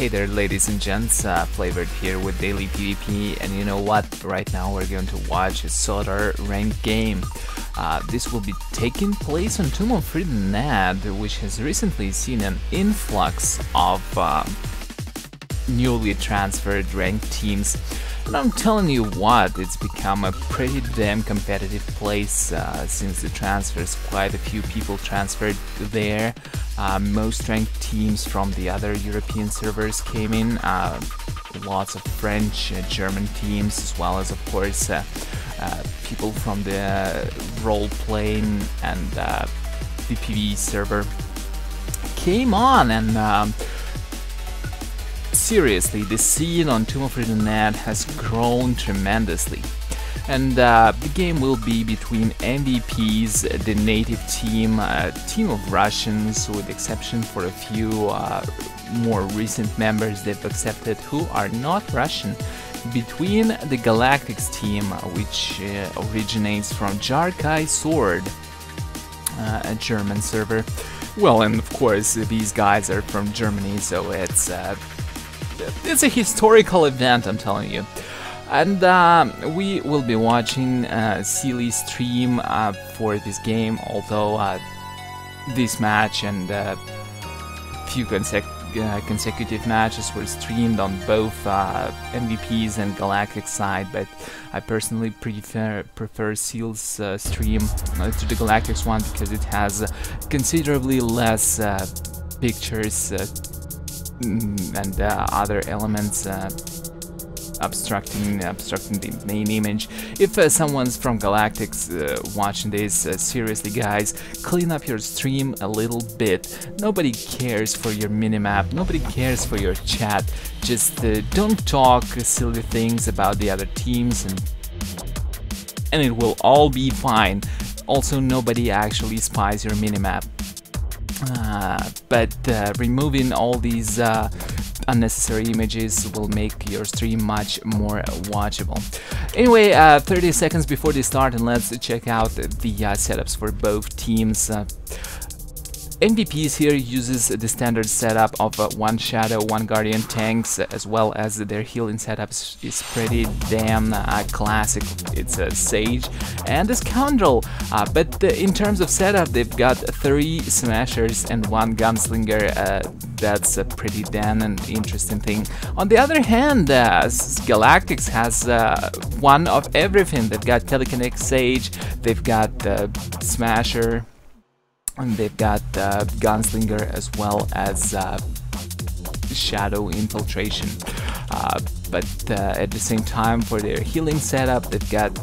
there, ladies and gents, Flavored here with Daily PvP, and you know what? Right now we're going to watch a Solar ranked game. This will be taking place on Tomb of Freedon Nadd, which has recently seen an influx of newly transferred ranked teams. And I'm telling you what, it's become a pretty damn competitive place since the transfers. Quite a few people transferred there. Most ranked teams from the other European servers came in. Lots of French, German teams, as well as, of course, people from the role-playing and the PvE server came on, and seriously, the scene on Tomb of Freedon Nadd has grown tremendously. And the game will be between MVPs, the native team, a team of Russians, with exception for a few more recent members they've accepted who are not Russian, between the Galactics team, which originates from Jarkai Sword, a German server. Well, and of course these guys are from Germany, so it's a historical event, I'm telling you. And we will be watching Sealy's stream for this game, although this match and few consecutive matches were streamed on both MVPs and Galactic side, but I personally prefer Seal's stream to the Galactics one because it has considerably less pictures and other elements obstructing the main image. If someone's from Galactics watching this, seriously guys, clean up your stream a little bit. Nobody cares for your minimap, nobody cares for your chat. Just don't talk silly things about the other teams, and it will all be fine. Also, nobody actually spies your minimap. But removing all these unnecessary images will make your stream much more watchable. Anyway, 30 seconds before they start, and let's check out the setups for both teams. MVPs here uses the standard setup of one Shadow, one Guardian tanks, as well as their healing setup is pretty damn classic. It's a Sage and a Scoundrel, but in terms of setup, they've got 3 Smashers and 1 Gunslinger. That's a pretty damn interesting thing. On the other hand, Galactics has one of everything. They've got Telekinetic Sage, they've got Smasher, and they've got Gunslinger, as well as Shadow Infiltration. But at the same time, for their healing setup, they've got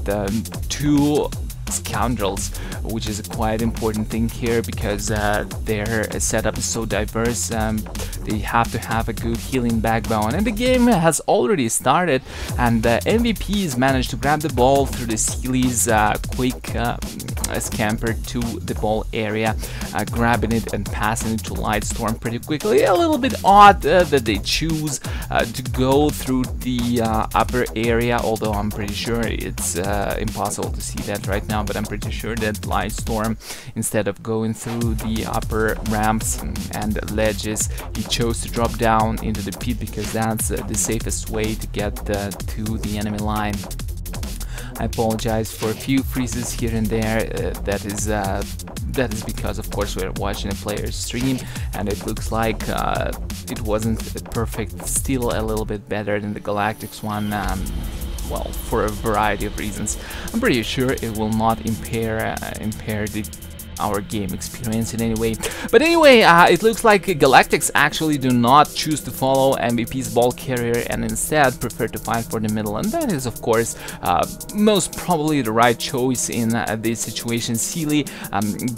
2 Scoundrels, which is a quite important thing here because their setup is so diverse. They have to have a good healing backbone, and the game has already started, and MVPs managed to grab the ball through the Sealy's quick scamper to the ball area, grabbing it and passing it to Lightstorm pretty quickly. A little bit odd that they choose to go through the upper area, although I'm pretty sure it's impossible to see that right now, but I'm pretty sure that Lightstorm, instead of going through the upper ramps and ledges, he chose to drop down into the pit because that's the safest way to get to the enemy line. I apologize for a few freezes here and there. That is because, of course, we're watching a player's stream, and it looks like it wasn't perfect. Still a little bit better than the Galactics one. Well, for a variety of reasons. I'm pretty sure it will not impair our game experience in any way. But anyway, it looks like Galactics actually do not choose to follow MVP's ball carrier and instead prefer to fight for the middle, and that is, of course, most probably the right choice in this situation. Sealy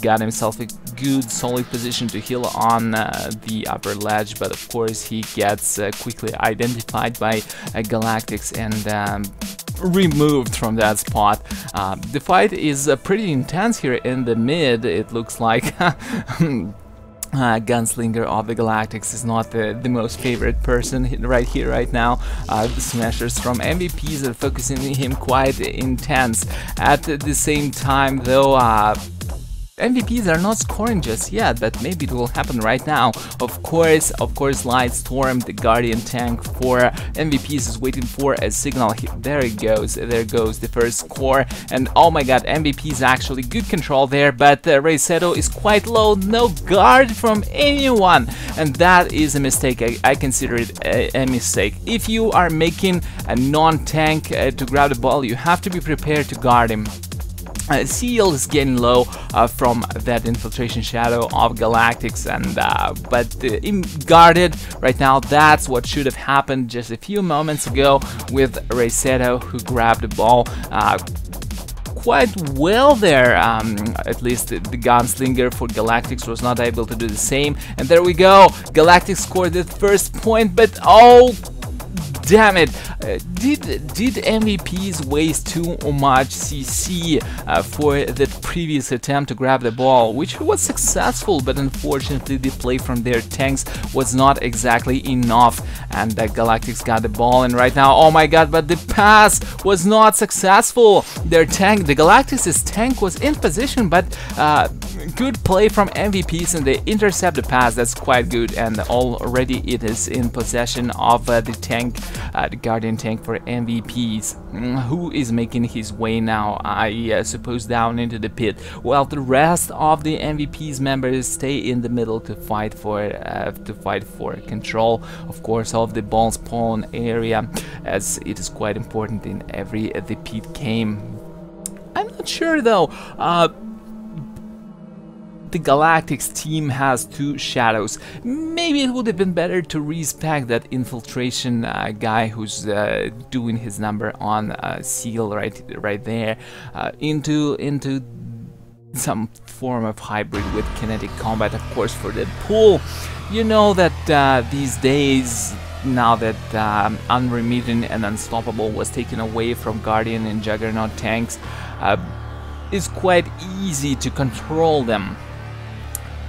got himself a good solid position to heal on the upper ledge, but of course he gets quickly identified by Galactics and removed from that spot. The fight is pretty intense here in the mid. It looks like Gunslinger of the Galactics is not the most favorite person right here, right now. The Smashers from MVPs are focusing him quite intense. At the same time, though, MVPs are not scoring just yet, but maybe it will happen right now. Of course, Lightstorm, the Guardian tank for MVPs, is waiting for a signal. There it goes. There goes the first score. And oh my god, MVPs actually good control there, but Raiseto is quite low. No guard from anyone. And that is a mistake. I consider it a mistake. If you are making a non-tank to grab the ball, you have to be prepared to guard him. Seal is getting low from that infiltration shadow of Galactics, and but guarded right now. That's what should have happened just a few moments ago with Raiseto, who grabbed the ball quite well there. At least the gunslinger for Galactics was not able to do the same, and there we go. Galactics scored the first point, but oh damn it, did MVPs waste too much CC for the previous attempt to grab the ball, which was successful, but unfortunately the play from their tanks was not exactly enough, and Galactics got the ball, and right now, oh my god, but the pass was not successful. Their tank, the Galactics' tank, was in position, but good play from MVPs, and they intercept the pass. That's quite good, and already it is in possession of the tank, the Guardian tank for MVPs, who is making his way now, I suppose, down into the pit, while the rest of the MVPs members stay in the middle to fight for control, of course, of the ball spawn area, as it is quite important in every the pit game. I'm not sure though. The Galactics team has two shadows. Maybe it would have been better to respec that infiltration guy who's doing his number on Seal right there into some form of hybrid with kinetic combat, of course, for the pool. You know that these days, now that Unremitting and Unstoppable was taken away from Guardian and Juggernaut tanks, it's quite easy to control them.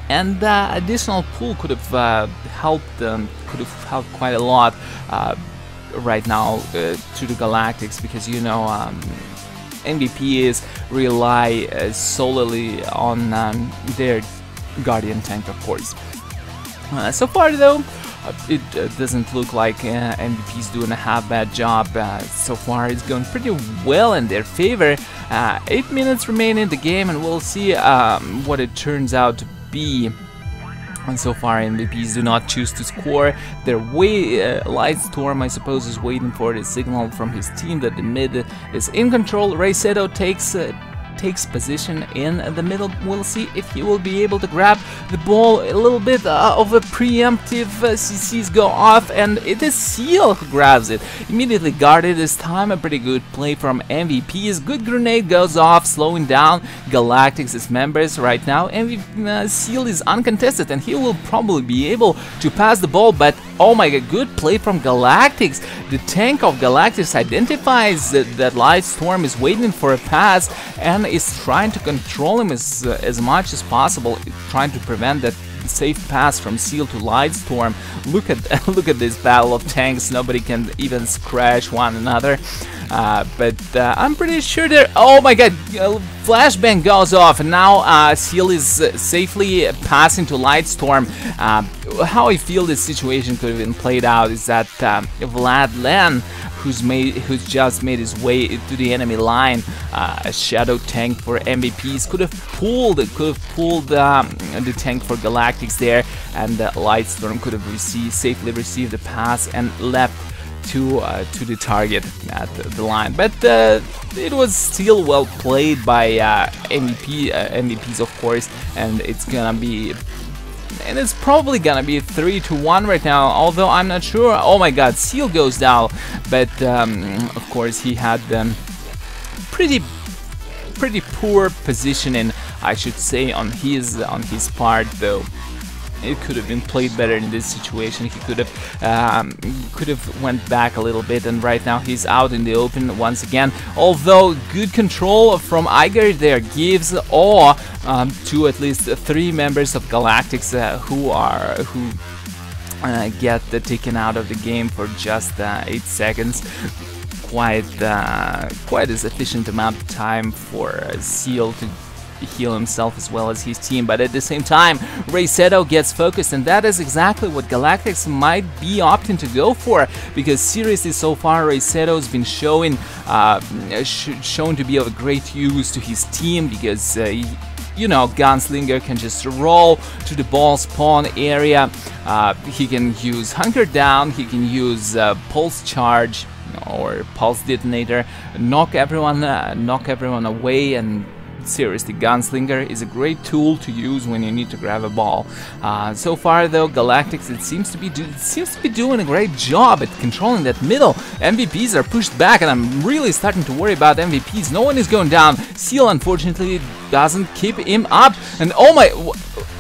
And additional pool could have helped them, could have helped quite a lot right now to the Galactics, because you know MVPs rely solely on their Guardian tank, of course. So far though, it doesn't look like MVP's doing a half-bad job. So far it's going pretty well in their favor. 8 minutes remain in the game, and we'll see what it turns out to be. And so far MVPs do not choose to score. Their Lightstorm, I suppose, is waiting for the signal from his team that the mid is in control. Raiseto takes position in the middle. We'll see if he will be able to grab the ball. A little bit of a preemptive CCs go off, and it is Seal who grabs it. Immediately guarded this time. A pretty good play from MVPs. Good grenade goes off, slowing down Galactics' members right now. Seal is uncontested, and he will probably be able to pass the ball, but oh my god, good play from Galactics. The tank of Galactics identifies that Lightstorm is waiting for a pass and is trying to control him as much as possible, trying to prevent that safe pass from Seal to Lightstorm. Look at this battle of tanks. Nobody can even scratch one another. But I'm pretty sure that, oh my god, flashbang goes off, and now Seal is safely passing to Lightstorm. How I feel this situation could have been played out is that Vlad Len, who's just made his way to the enemy line, a shadow tank for MVPs, could have pulled the tank for Galactics there, and Lightstorm could have safely received the pass and left to the target at the line. But it was still well played by MVPs, of course, and it's probably gonna be 3-1 right now, although I'm not sure. Oh my god, Seal goes down, but of course he had pretty poor positioning, I should say, on his part, though. It could have been played better in this situation. He could have went back a little bit, and right now he's out in the open once again. Although good control from Iger there gives awe to at least 3 members of Galactics who get taken out of the game for just 8 seconds. Quite a sufficient amount of time for Seal heal himself as well as his team, but at the same time, Raiseto gets focused, and that is exactly what Galactics might be opting to go for, because seriously, so far Raiseto's been shown to be of great use to his team, because you know, Gunslinger can just roll to the ball spawn area. He can use Hunker Down, he can use Pulse Charge or Pulse Detonator, knock everyone away, and seriously, Gunslinger is a great tool to use when you need to grab a ball. So far, though, Galactics it seems to be doing a great job at controlling that middle. MVPs are pushed back, and I'm really starting to worry about MVPs. No one is going down. Seal, unfortunately, doesn't keep him up. And oh my,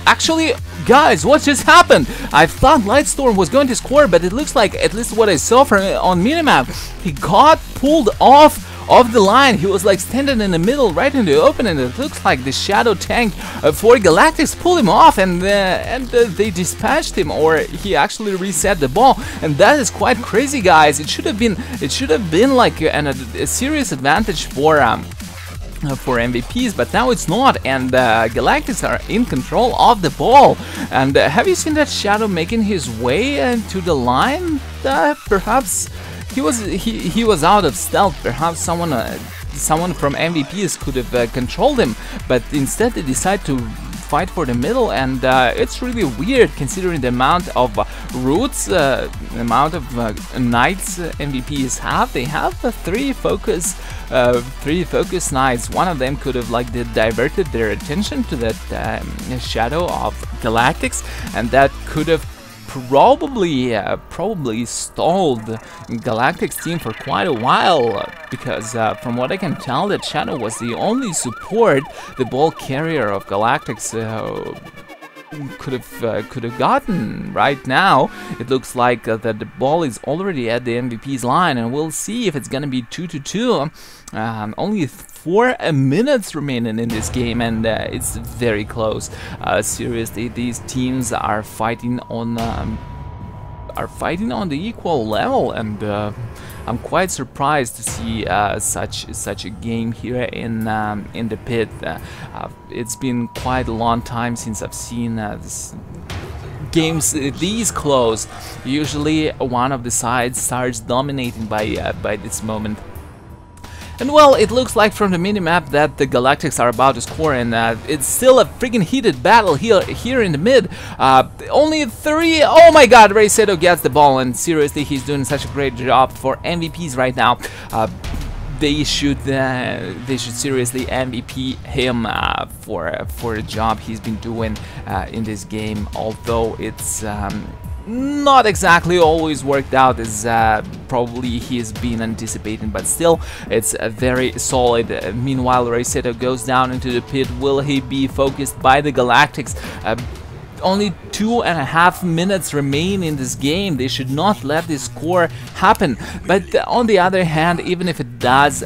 actually, guys, what just happened? I thought Lightstorm was going to score, but it looks like, at least what I saw from on minimap, he got pulled off the line. He was like standing in the middle, right in the open, and it looks like the Shadow Tank for Galactics pulled him off, and they dispatched him, or he actually reset the ball, and that is quite crazy, guys. It should have been like a serious advantage for MVPs, but now it's not, and Galactics are in control of the ball. And have you seen that Shadow making his way to the line? Perhaps he was out of stealth. Perhaps someone from MVPs could have controlled him, but instead they decide to fight for the middle, and it's really weird considering the amount of roots, the amount of knights MVPs have. They have three focus knights. One of them could have like diverted their attention to that Shadow of Galactics, and that could have probably stalled Galactics team for quite a while, because from what I can tell, that Shadow was the only support the ball carrier of Galactics could have gotten. Right now, it looks like that the ball is already at the MVP's line, and we'll see if it's gonna be 2-2. Only 4 minutes remaining in this game, and it's very close. Seriously, these teams are fighting on the equal level, and I'm quite surprised to see such a game here in the pit. It's been quite a long time since I've seen games these close. Usually, one of the sides starts dominating by this moment. And well, it looks like from the minimap that the Galactics are about to score, and it's still a freaking heated battle here in the mid. Only 3. Oh my God, Raiseto gets the ball, and seriously, he's doing such a great job for MVPs right now. They should seriously MVP him for the job he's been doing in this game. Although it's not exactly always worked out as probably he's been anticipating, but still, it's very solid. Meanwhile, Raiseto goes down into the pit. Will he be focused by the Galactics? Only 2.5 minutes remain in this game. They should not let this score happen. But on the other hand, even if it does,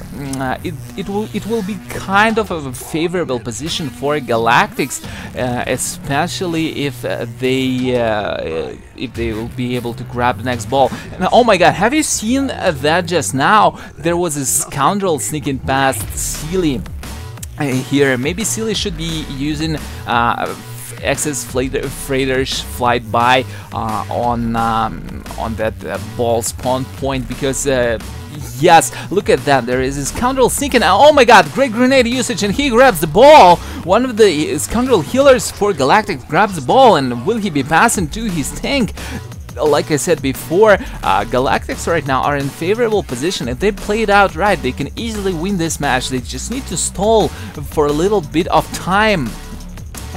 it will be kind of a favorable position for Galactics, especially if they will be able to grab the next ball. And oh my God, have you seen that just now? There was a scoundrel sneaking past Sealy here. Maybe Sealy should be using excess freighters flight by on that ball spawn point, because yes, look at that, there is a scoundrel sneaking. Oh my God, great grenade usage, and he grabs the ball. One of the scoundrel healers for Galactic grabs the ball, and will he be passing to his tank? Like I said before, Galactics right now are in favorable position. If they play it out right, they can easily win this match. They just need to stall for a little bit of time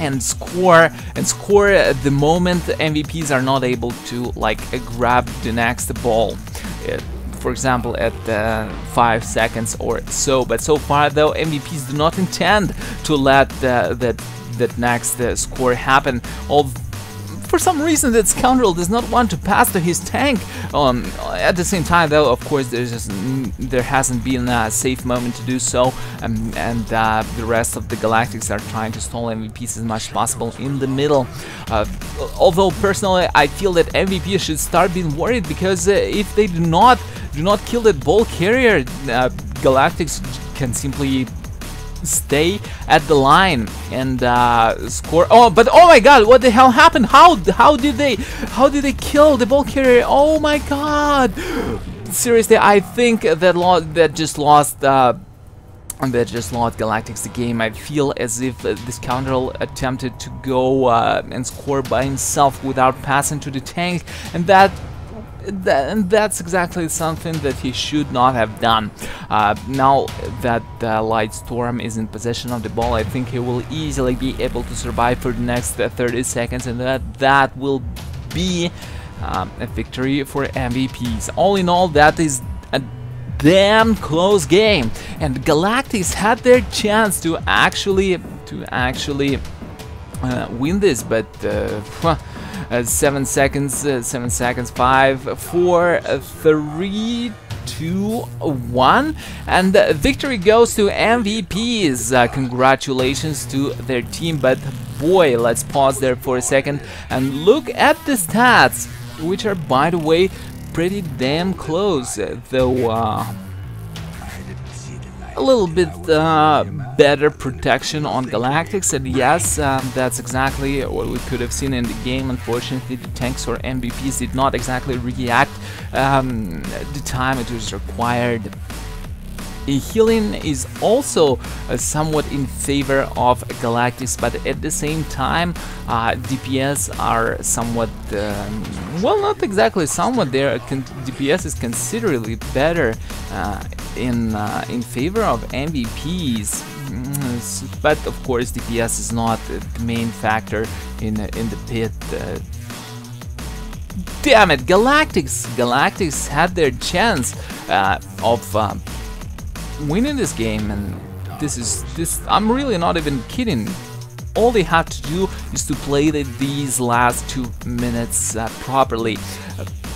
and score the moment MVPs are not able to like grab the next ball. For example, at 5 seconds or so. But so far, though, MVPs do not intend to let that next score happen. For some reason, that scoundrel does not want to pass to his tank. At the same time, though, of course, there hasn't been a safe moment to do so, and the rest of the Galactics are trying to stall MVPs as much as possible in the middle. Although personally, I feel that MVP should start being worried, because if they do not kill that ball carrier, Galactics can simply stay at the line and score. Oh, but oh my God, what the hell happened? How did they kill the ball carrier? Oh my God! Seriously, I think that just lost Galactics the game. I feel as if this scoundrel attempted to go and score by himself without passing to the tank, and that's exactly something that he should not have done. Now that Light Storm is in possession of the ball, I think he will easily be able to survive for the next 30 seconds, and that will be a victory for MVPs. All in all, that is a damn close game, and Galactics had their chance to actually win this, but 7 seconds, 5, 4, 3, 2, 1, and victory goes to MVPs. Congratulations to their team. But boy, let's pause there for a second and look at the stats, which are, by the way, pretty damn close, though a little bit better protection on Galactics, and yes, that's exactly what we could have seen in the game. Unfortunately, the tanks or MVPs did not exactly react the time it was required. Healing is also somewhat in favor of Galactics, but at the same time, DPS are somewhat, well, not exactly somewhat. DPS is considerably better in favor of MVPs. But of course, DPS is not the main factor in the pit. Damn it, Galactics had their chance of winning this game, and I'm really not even kidding. All they have to do is to play these last 2 minutes properly.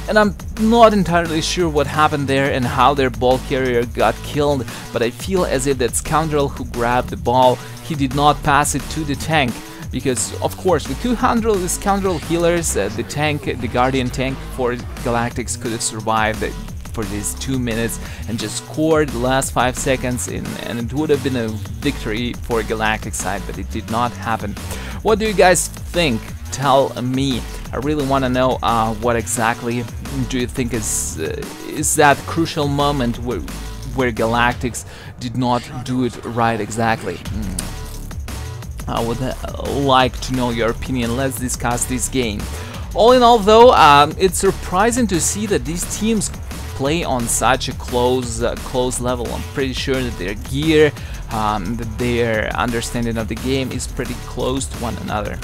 And I'm not entirely sure what happened there and how their ball carrier got killed, but I feel as if that scoundrel who grabbed the ball, he did not pass it to the tank. Because, of course, with 200 scoundrel healers, the Guardian tank for Galactics could have survived for these 2 minutes and just scored the last 5 seconds and it would have been a victory for Galactic side, but it did not happen. What do you guys think? Tell me. I really want to know what exactly do you think is that crucial moment where Galactics did not do it right exactly. I would like to know your opinion. Let's discuss this game. All in all, though, it's surprising to see that these teams play on such a close level. I'm pretty sure that their gear, that their understanding of the game is pretty close to one another.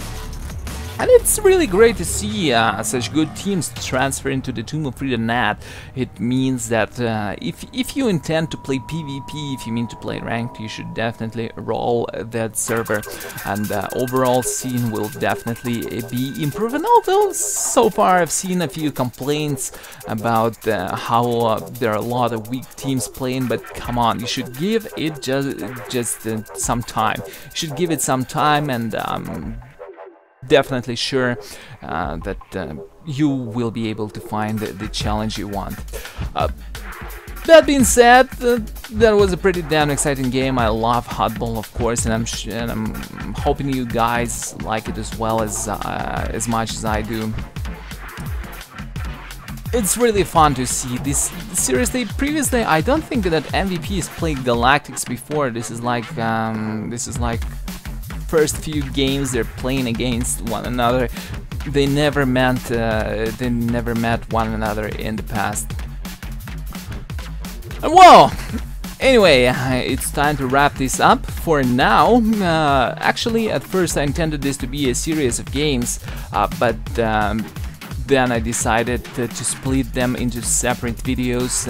And it's really great to see such good teams transfer into the Tomb of Freedon Nadd. It means that if you intend to play PvP, if you mean to play ranked, you should definitely roll that server, and the overall scene will definitely be improving. Although so far I've seen a few complaints about how there are a lot of weak teams playing, but come on, you should give it just some time. You should give it some time, and definitely sure that you will be able to find the challenge you want. That being said, that was a pretty damn exciting game. I love huttball, of course, and I'm hoping you guys like it as well as much as I do. It's really fun to see this. Seriously, previously I don't think that MVPs played Galactics before. This is like first few games they're playing against one another. They never met one another in the past. And well, anyway, it's time to wrap this up for now. Actually, at first I intended this to be a series of games, but then I decided to split them into separate videos.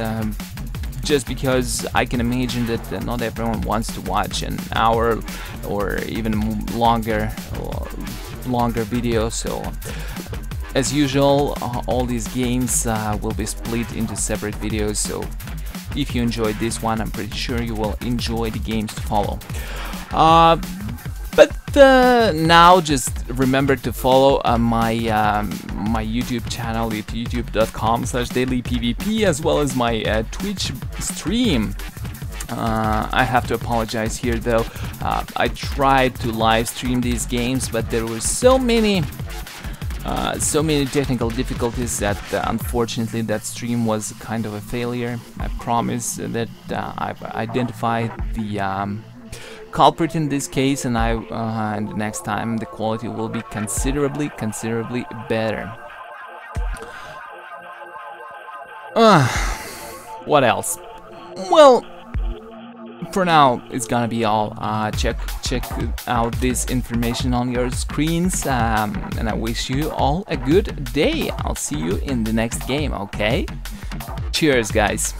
Just because I can imagine that not everyone wants to watch an hour or even longer video. So as usual, all these games will be split into separate videos. So if you enjoyed this one, I'm pretty sure you will enjoy the games to follow. But now just remember to follow my YouTube channel at youtube.com/dailypvp, as well as my Twitch stream. I have to apologize here though. I tried to live stream these games, but there were so many technical difficulties that unfortunately that stream was kind of a failure. I promise that I've identified the culprit in this case, and and next time the quality will be considerably better. What else? Well, for now it's gonna be all. Check out this information on your screens, and I wish you all a good day. I'll see you in the next game, okay? Cheers, guys.